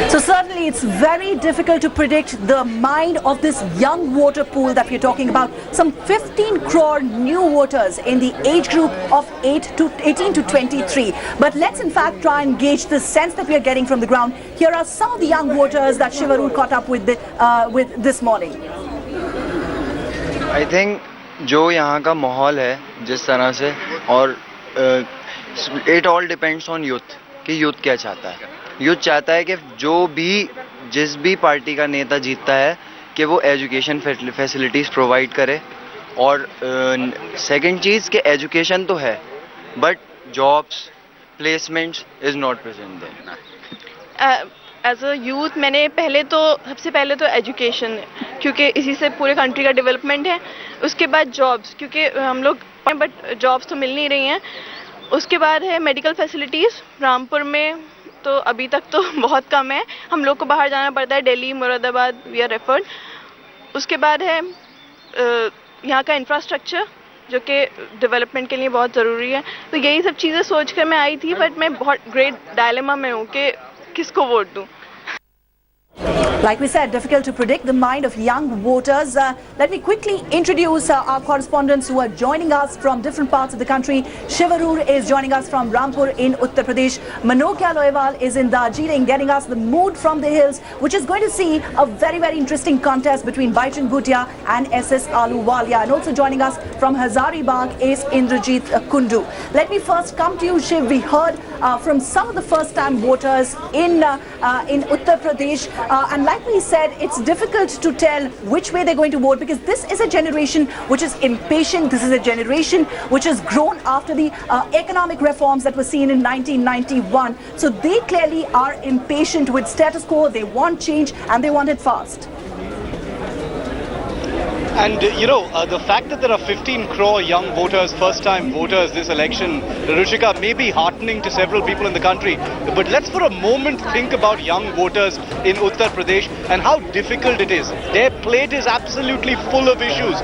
So certainly it's very difficult to predict the mind of this young voter pool that we're talking about. Some 15 crore new voters in the age group of 18 to 23. But let's in fact try and gauge the sense that we are getting from the ground. Here are some of the young voters that Shivarur caught up with this morning. I think जो यहाँ का माहौल है जिस तरह से और it all depends on youth कि youth क्या चाहता है. यूथ चाहता है कि जिस भी पार्टी का नेता जीतता है कि वो एजुकेशन फैसिलिटीज़ प्रोवाइड करे और सेकंड चीज़ कि एजुकेशन तो है but jobs placements is not present there. As a youth मैंने सबसे पहले तो एजुकेशन, क्योंकि इसी से पूरे कंट्री का डेवलपमेंट है. उसके बाद जॉब्स, क्योंकि हम लोग बट जॉब्स तो मिल नहीं रही हैं. उसके बाद है मेडिकल फैसिलिटीज़. रामपुर में तो अभी तक तो बहुत कम है, हम लोग को बाहर जाना पड़ता है, Delhi, Moradabad, we are referred. उसके बाद है यहाँ का इंफ्रास्ट्रक्चर जो कि डेवलपमेंट के लिए बहुत ज़रूरी है. तो यही सब चीज़ें सोच कर मैं आई थी, बट मैं बहुत ग्रेट डायलेमा में हूँ कि किसको वोट दूँ. Like we said, difficult to predict the mind of young voters. Let me quickly introduce our correspondents who are joining us from different parts of the country. Shivarur is joining us from Rampur in Uttar Pradesh. Manokya Loewal is in Darjeeling, getting us the mood from the hills, which is going to see a very, very interesting contest between Baichung Bhutia and SS Ahluwalia. And also joining us from Hazaribagh is Indrajit Kundu. Let me first come to you, Shiv. We heard from some of the first-time voters in Uttar Pradesh, and like we said, it's difficult to tell which way they're going to vote because this is a generation which is impatient. This is a generation which has grown after the economic reforms that were seen in 1991. So they clearly are impatient with status quo. They want change and they want it fast. And the fact that there are 15 crore young voters, first-time voters this election, Ruchika, may be heartening to several people in the country. But let's for a moment think about young voters in Uttar Pradesh and how difficult it is. Their plate is absolutely full of issues,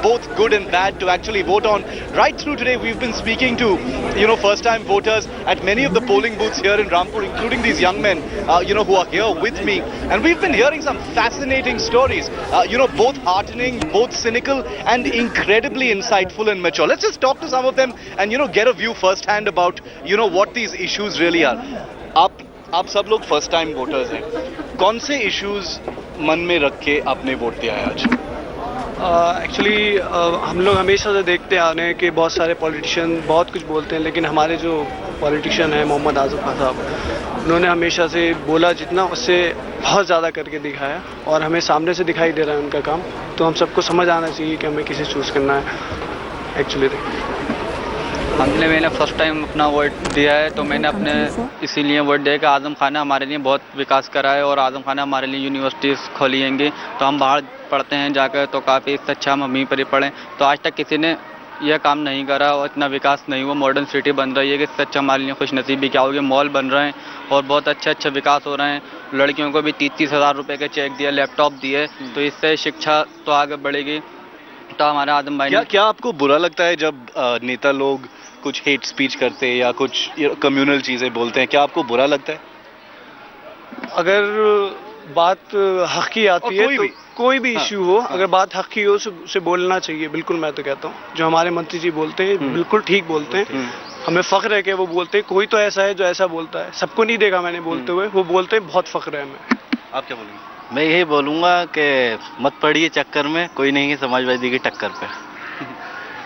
both good and bad to actually vote on. Right through today, we've been speaking to, first-time voters at many of the polling booths here in Rampur, including these young men, who are here with me. And we've been hearing some fascinating stories, both heartening, both cynical and incredibly insightful and mature. Let's just talk to some of them and get a view firsthand about what these issues really are. आप सब लोग first time voters हैं, कौन से issues मन में रख के आपने वोट दिया है आज? एक्चुअली हम लोग हमेशा से देखते आ रहे हैं कि बहुत सारे पॉलिटिशियन बहुत कुछ बोलते हैं, लेकिन हमारे जो पॉलिटिशियन हैं मोहम्मद आजम खान साहब, उन्होंने हमेशा से बोला जितना उससे बहुत ज़्यादा करके दिखाया और हमें सामने से दिखाई दे रहा है उनका काम. तो हम सबको समझ आना चाहिए कि हमें किसे चूज़ करना है. एक्चुअली मैंने फर्स्ट टाइम अपना वोट दिया है, तो मैंने अपने इसीलिए वोट दिया कि आज़म खान ने हमारे लिए बहुत विकास करा है और आज़म खान ने हमारे लिए यूनिवर्सिटीज़ खोली हैंगी. तो हम बाहर पढ़ते हैं जाकर, तो काफ़ी इससे अच्छा हम वहीं पर ही पढ़ें. तो आज तक किसी ने यह काम नहीं करा और इतना विकास नहीं हुआ. मॉडर्न सिटी बन रही है कि इससे अच्छा हमारे लिए खुश नसीबी क्या होगी. मॉल बन रहे हैं और बहुत अच्छा विकास हो रहे हैं. लड़कियों को भी 30-30 हज़ार रुपये के चेक दिया, लैपटॉप दिए. तो इससे शिक्षा तो आगे बढ़ेगी. तो हमारा आदम भाई क्या आपको बुरा लगता है जब नेता लोग कुछ हेट स्पीच करते हैं या कुछ कम्युनल चीज़ें बोलते हैं? क्या आपको बुरा लगता है? अगर बात हक की आती है तो कोई भी इश्यू हो, अगर बात हक की हो उसे बोलना चाहिए. बिल्कुल, मैं तो कहता हूँ जो हमारे मंत्री जी बोलते हैं बिल्कुल ठीक बोलते हैं. हमें फ़ख्र है कि वो बोलते हैं. कोई तो ऐसा है जो ऐसा बोलता है, सबको नहीं देखा मैंने बोलते हुए, वो बोलते हैं, बहुत फ़ख्र है हमें. आप क्या बोलेंगे? मैं यही बोलूँगा कि मत पड़िए चक्कर में, कोई नहीं है समाजवादी की टक्कर पे.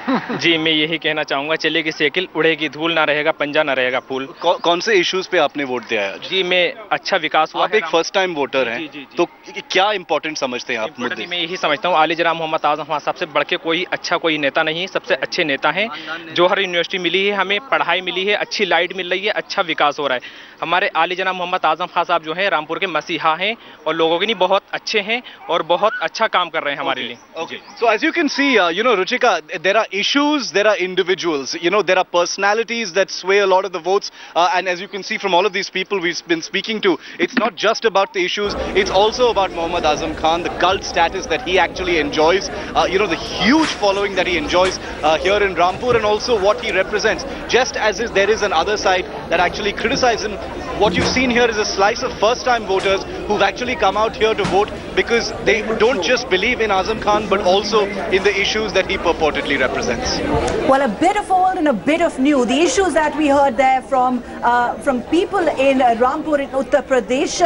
जी, मैं यही कहना चाहूँगा, चलेगी साइकिल, उड़ेगी धूल, ना रहेगा पंजा ना रहेगा फूल. कौन से इश्यूज पे आपने वोट दिया है? जी, मैं अच्छा विकास हुआ. आप एक फर्स्ट टाइम वोटर हैं, तो क्या इंपॉर्टेंट समझते हैं आप मुद्दे? मैं यही समझता हूँ, आली जनाब मोहम्मद आजम खान साहब से बढ़ के कोई नेता नहीं. सबसे अच्छे नेता हैं. जो हर यूनिवर्सिटी मिली है, हमें पढ़ाई मिली है, अच्छी लाइट मिल रही है, अच्छा विकास हो रहा है. हमारे आली जनाब मोहम्मद आजम खान साहब जो हैं रामपुर के मसीहा हैं और लोगों के लिए बहुत अच्छे हैं और बहुत अच्छा काम कर रहे हैं हमारे लिए. Okay. So as you can see, Ruchika, there are issues, there are individuals, there are personalities that sway a lot of the votes, and as you can see from all of these people we've been speaking to, it's not just about the issues, it's also about Mohammad Azam Khan, the cult status that he actually enjoys, the huge following that he enjoys here in Rampur, and also what he represents. Just as there is an other side, that actually criticize him. What you've seen here is a slice of first-time voters who've actually come out here to vote because they don't just believe in Azam Khan but also in the issues that he purportedly represents. Well, a bit of old and a bit of new. The issues that we heard there from people in Rampur in Uttar Pradesh.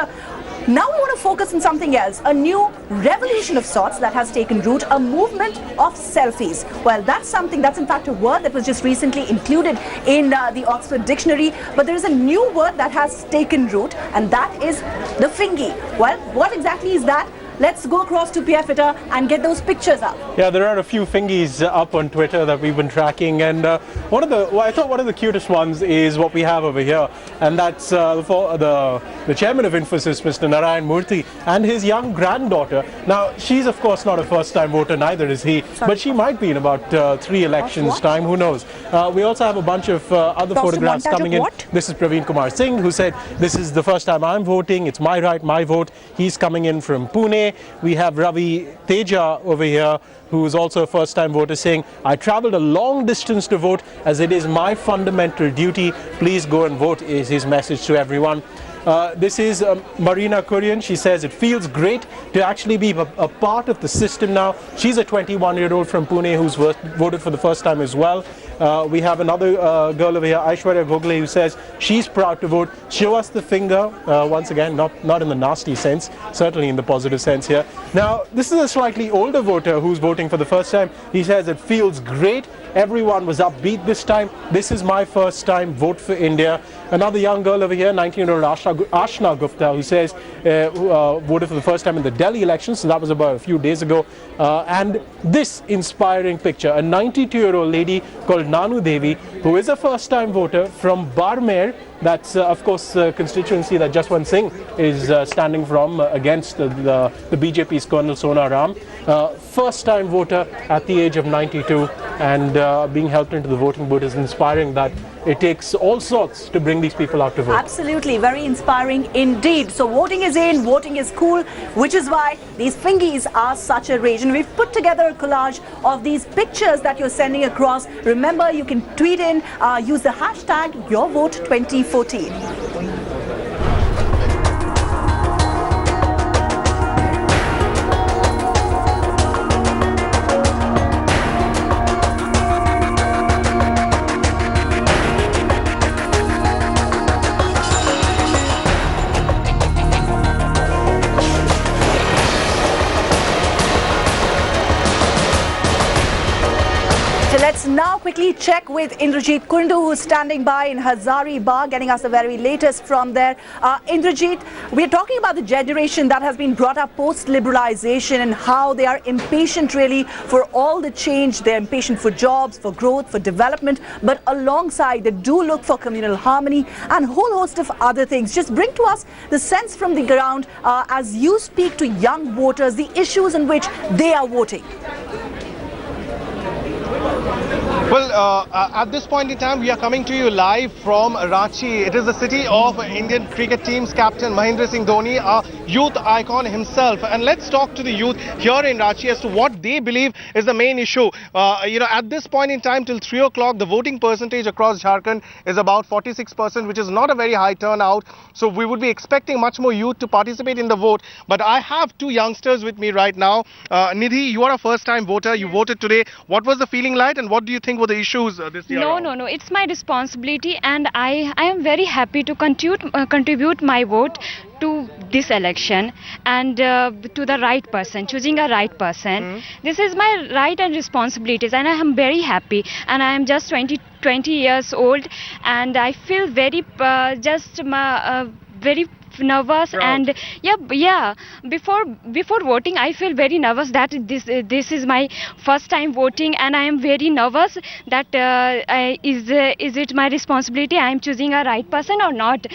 Now we want to focus on something else, a new revolution of sorts that has taken root, a movement of selfies. Well, that's something, that's in fact a word that was just recently included in the Oxford Dictionary, but there is a new word that has taken root, and that is the fingy. Well, what exactly is that? Let's go across to PF Twitter and get those pictures up. Yeah, there are a few fingies up on Twitter that we've been tracking, and I thought one of the cutest ones is what we have over here, and that's the chairman of Infosys, Mr. Narayan Murthy, and his young granddaughter. Now, she's of course not a first-time voter, neither is he, but she might be in about 3 elections' time, who knows. We also have a bunch of other photographs coming in. This is Praveen Kumar Singh, who said, this is the first time I'm voting, it's my right, my vote. He's coming in from Pune. We have Ravi Teja over here, who is also a first-time voter, saying, I traveled a long distance to vote as it is my fundamental duty. Please go and vote, is his message to everyone. This is Marina Kurian. She says it feels great to actually be a part of the system now. She's a 21-year-old from Pune who's voted for the first time as well. We have another girl over here, Aishwarya Gokhale, who says she's proud to vote. Show us the finger, once again, not in the nasty sense, certainly in the positive sense here. Now, this is a slightly older voter who's voting for the first time. He says it feels great. Everyone was upbeat this time. This is my first time, vote for India. Another young girl over here, 19-year-old Ashna Gupta, who says voted for the first time in the Delhi elections, so that was about a few days ago. And this inspiring picture, a 92-year-old lady called Nanu Devi, who is a first-time voter from Barmer. That's, of course, a constituency that Jaswant Singh is standing from against the BJP's Colonel Sona Ram. First-time voter at the age of 92 and being helped into the voting booth is inspiring that it takes all sorts to bring these people out to vote. Absolutely, very inspiring indeed. So voting is in, voting is cool, which is why these fingies are such a rage. And we've put together a collage of these pictures that you're sending across. Remember, you can tweet in, use the hashtag YourVote2014. Let's now quickly check with Indrajit Kundu, who's standing by in Hazaribagh, getting us the very latest from there. Indrajit, we're talking about the generation that has been brought up post-liberalization and how they are impatient really for all the change. They're impatient for jobs, for growth, for development, but alongside they do look for communal harmony and a whole host of other things. Just bring to us the sense from the ground as you speak to young voters, the issues in which they are voting. Well, at this point in time, we are coming to you live from Ranchi. It is the city of Indian cricket team's captain Mahendra Singh Dhoni, a youth icon himself. And let's talk to the youth here in Ranchi as to what they believe is the main issue. At this point in time, till 3 o'clock, the voting percentage across Jharkhand is about 46%, which is not a very high turnout. So we would be expecting much more youth to participate in the vote. But I have two youngsters with me right now. Nidhi, you are a first-time voter. You voted today. What was the feeling like, and what do you think were the issues this year? No. It's my responsibility, and I am very happy to contribute my vote to this election and to the right person, choosing a right person. This is my right and responsibilities, and I am very happy. And I am just 20 years old, and I feel very very nervous. Proud. And before voting I feel very nervous that this is my first time voting, and I am very nervous that is it my responsibility, I am choosing a right person or not.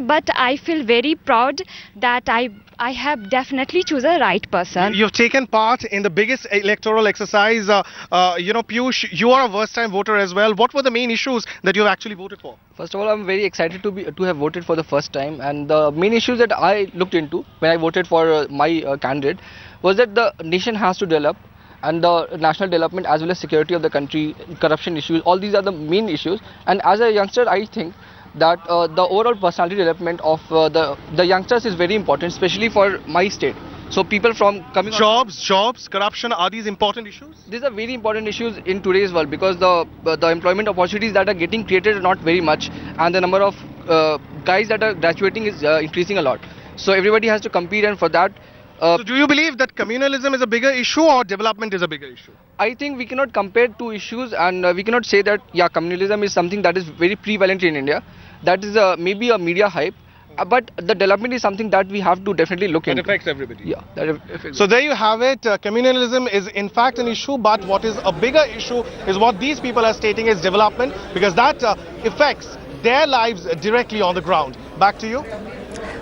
But I feel very proud that I have definitely chosen a right person. You've taken part in the biggest electoral exercise. Piyush, you are a first-time voter as well. What were the main issues that you have actually voted for? First of all, I'm very excited to have voted for the first time, and the main issues that I looked into when I voted for my candidate was that the nation has to develop, and the national development as well as security of the country, corruption issues, all these are the main issues. And as a youngster, I think that the overall personality development of the youngsters is very important, especially for my state. So people from coming Jobs, corruption, are these important issues? These are very important issues in today's world, because the employment opportunities that are getting created are not very much, and the number of guys that are graduating is increasing a lot. So everybody has to compete, and for that. So do you believe that communalism is a bigger issue or development is a bigger issue? I think we cannot compare two issues, and we cannot say that communalism is something that is very prevalent in India. That is maybe a media hype. But the development is something that we have to definitely look into. It affects everybody. Yeah, that affects. So there you have it. Communalism is in fact an issue, but what is a bigger issue is what these people are stating is development, because that affects their lives directly on the ground. Back to you.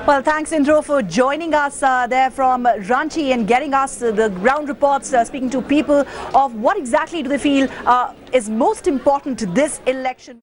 Well, thanks, Indro, for joining us there from Ranchi and getting us the ground reports, speaking to people of what exactly do they feel is most important to this election.